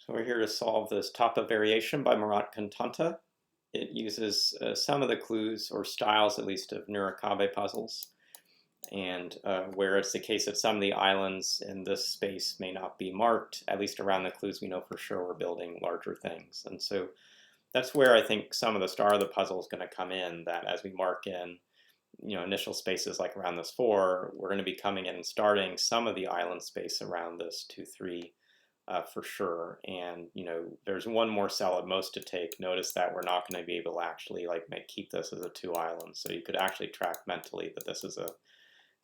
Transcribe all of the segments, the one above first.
So we're here to solve this Tapa variation by Murat Can Tonta. It uses some of the clues, or styles at least, of Nurikabe puzzles. And where it's the case that some of the islands in this space may not be marked, at least around the clues we know for sure we're building larger things. And so that's where I think some of the star of the puzzle is going to come in, that as we mark in initial spaces like around this 4, we're going to be coming in and starting some of the island space around this 2, 3 for sure. And there's one more cell at most to take. Notice that we're not going to be able to actually keep this as a 2 island. So you could actually track mentally that this is a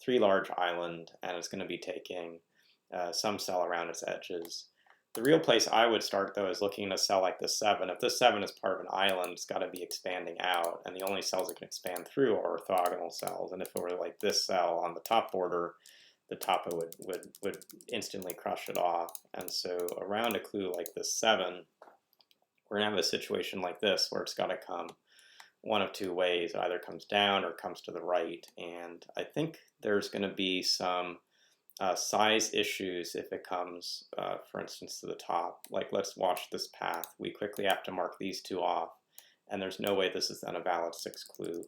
3 large island, and it's going to be taking some cell around its edges. The real place I would start, though, is looking at a cell like this 7. If this 7 is part of an island, it's got to be expanding out, and the only cells it can expand through are orthogonal cells. And if it were like this cell on the top border, the Tapa would instantly crush it off. And so around a clue like this 7, we're going to have a situation like this where it's got to come one of 2 ways. It either comes down or comes to the right. And I think there's going to be some size issues if it comes, for instance, to the top. Like, let's watch this path. We quickly have to mark these 2 off, and there's no way this is then a valid 6 clue.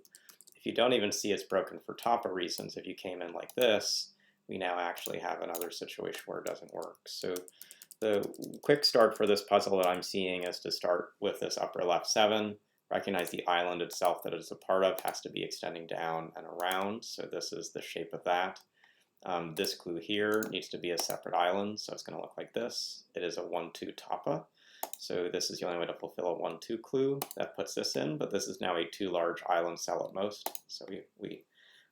If you don't even see it's broken for Tapa reasons, if you came in like this, we now actually have another situation where it doesn't work. So the quick start for this puzzle that I'm seeing is to start with this upper left 7, recognize the island itself that it's a part of has to be extending down and around, so this is the shape of that. This clue here needs to be a separate island, so it's going to look like this. It is a 1-2 Tapa, so this is the only way to fulfill a 1-2 clue. That puts this in, but this is now a 2 large island cell at most, so we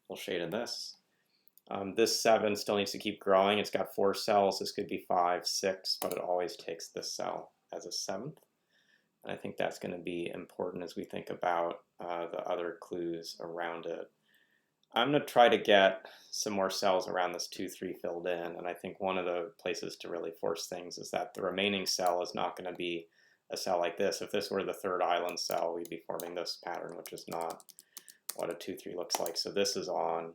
will shade in this. This 7 still needs to keep growing. It's got 4 cells. This could be 5, 6, but it always takes this cell as a 7th. And I think that's going to be important as we think about the other clues around it. I'm going to try to get some more cells around this 2, 3 filled in, and I think one of the places to really force things is that the remaining cell is not going to be a cell like this. If this were the 3rd island cell, we'd be forming this pattern, which is not what a 2, 3 looks like. So this is on.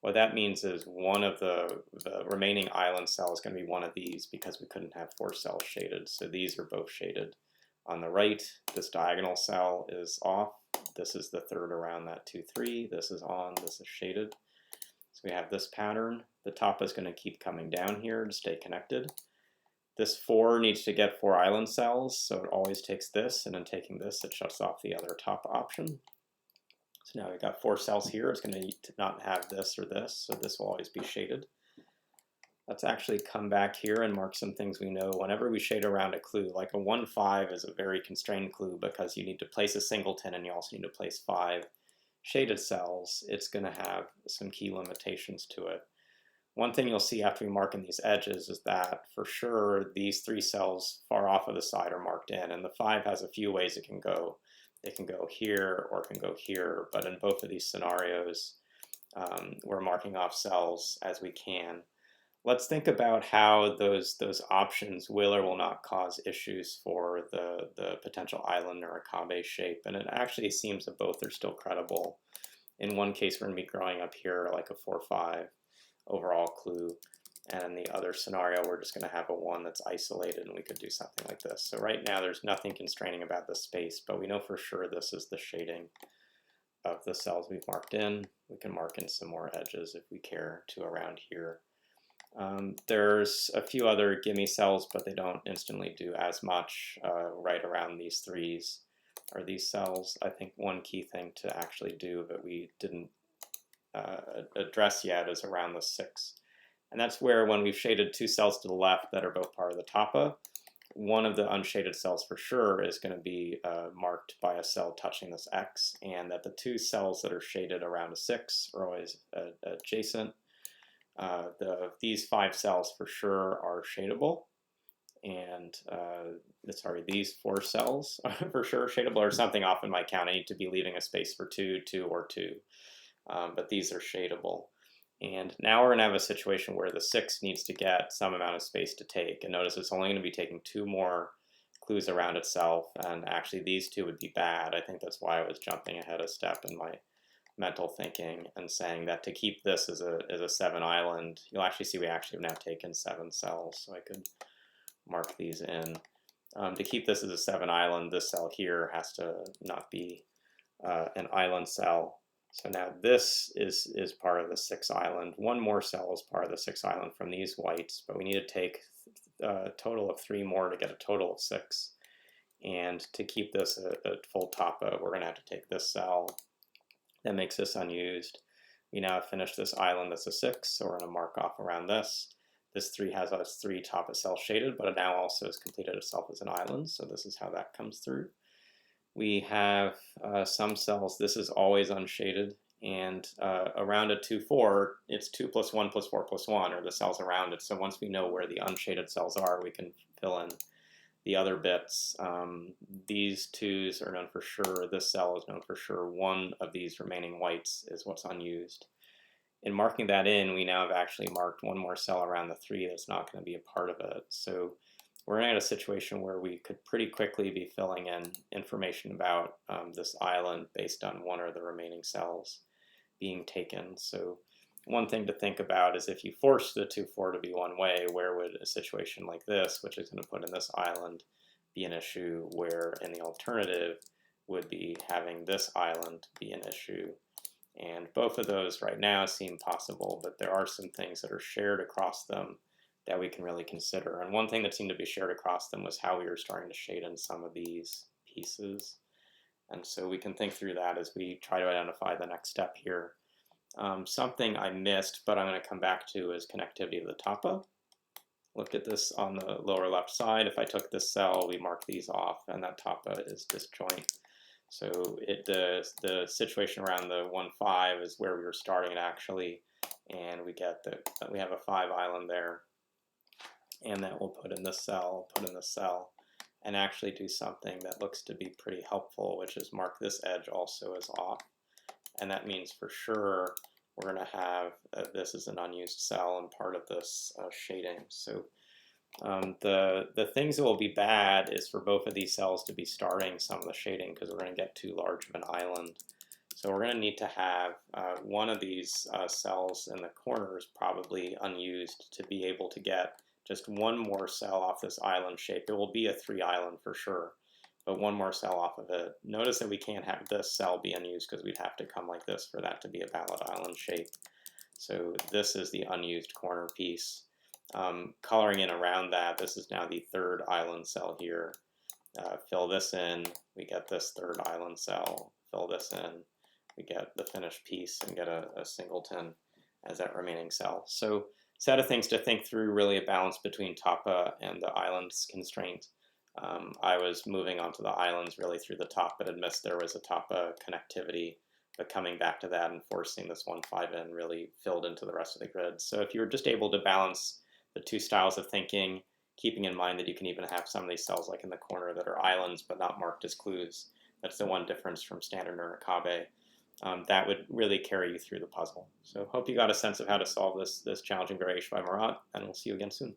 What that means is one of the remaining island cells is going to be one of these, because we couldn't have 4 cells shaded. So these are both shaded. On the right, this diagonal cell is off. This is the 3rd around that 2, 3. This is on. This is shaded. So we have this pattern. The top is going to keep coming down here to stay connected. This 4 needs to get 4 island cells, so it always takes this, and in taking this, it shuts off the other top option. So now we've got 4 cells here. It's going to not have this or this, so this will always be shaded. Let's actually come back here and mark some things we know. Whenever we shade around a clue, like a 1, 5 is a very constrained clue because you need to place a singleton and you also need to place 5 shaded cells. It's going to have some key limitations to it. One thing you'll see after we mark in these edges is that for sure these 3 cells far off of the side are marked in, and the 5 has a few ways it can go. It can go here or it can go here, but in both of these scenarios, we're marking off cells as we can. Let's think about how those options will or will not cause issues for the potential island or a Nurikabe shape, and it actually seems that both are still credible. In one case, we're going to be growing up here like a 4, 5 overall clue, and in the other scenario, we're just going to have a 1 that's isolated, and we could do something like this. So right now, there's nothing constraining about this space, but we know for sure this is the shading of the cells we've marked in. We can mark in some more edges if we care to around here. There's a few other gimme cells, but they don't instantly do as much right around these 3s or these cells. I think one key thing to actually do that we didn't address yet is around the 6. And that's where, when we've shaded 2 cells to the left that are both part of the Tapa, one of the unshaded cells for sure is going to be marked by a cell touching this X, and that the 2 cells that are shaded around a 6 are always adjacent. These 5 cells for sure are shadable, and these 4 cells are for sure shadable, or something off in my count. I need to be leaving a space for 2, 2, or 2, but these are shadable. And now we're going to have a situation where the 6 needs to get some amount of space to take, and notice it's only going to be taking 2 more clues around itself, and actually these 2 would be bad. I think that's why I was jumping ahead a step in my mental thinking and saying that to keep this as a 7 island, you'll actually see we actually have now taken 7 cells, so I could mark these in. To keep this as a 7 island, this cell here has to not be an island cell. So now this is part of the 6 island. One more cell is part of the 6 island from these whites, but we need to take a total of 3 more to get a total of 6. And to keep this a full Tapa, we're going to have to take this cell. That makes this unused. We now have finished this island that's a 6, so we're going to mark off around this. This 3 has us 3 Tapa cells shaded, but it now also has completed itself as an island, so this is how that comes through. We have some cells, this is always unshaded, and around a 2-4, it's 2 plus 1 plus 4 plus 1, or the cells around it. So once we know where the unshaded cells are, we can fill in the other bits. These 2s are known for sure. This cell is known for sure. One of these remaining whites is what's unused. In marking that in, we now have actually marked one more cell around the 3 that's not going to be a part of it. So we're in a situation where we could pretty quickly be filling in information about this island based on one of the remaining cells being taken. So one thing to think about is if you force the 2-4 to be one way, where would a situation like this, which is going to put in this island, be an issue, where in the alternative would be having this island be an issue. And both of those right now seem possible, but there are some things that are shared across them that we can really consider. And one thing that seemed to be shared across them was how we were starting to shade in some of these pieces. And so we can think through that as we try to identify the next step here. Something I missed, but I'm going to come back to, is connectivity of the Tapa. Look at this on the lower left side. If I took this cell, we mark these off, and that Tapa is disjoint. So the situation around the 1-5 is where we were starting actually, and we get that we have a 5 island there, and that we'll put in this cell, and actually do something that looks to be pretty helpful, which is mark this edge also as off. And that means for sure we're going to have this is an unused cell and part of this shading. So the things that will be bad is for both of these cells to be starting some of the shading, because we're going to get too large of an island. So we're going to need to have one of these cells in the corners probably unused to be able to get just one more cell off this island shape. It will be a 3 island for sure, but one more cell off of it. Notice that we can't have this cell be unused because we'd have to come like this for that to be a valid island shape. So this is the unused corner piece. Coloring in around that, this is now the 3rd island cell here. Fill this in, we get this 3rd island cell. Fill this in, we get the finished piece and get a singleton as that remaining cell. So set of things to think through, really a balance between Tapa and the islands constraint. I was moving onto the islands really through the top, but had missed there was a Tapa connectivity, but coming back to that and forcing this 1-5 in really filled into the rest of the grid. So if you're just able to balance the 2 styles of thinking, keeping in mind that you can even have some of these cells like in the corner that are islands but not marked as clues, that's the one difference from standard Nurikabe. That would really carry you through the puzzle. So hope you got a sense of how to solve this challenging variation by Murat, and we'll see you again soon.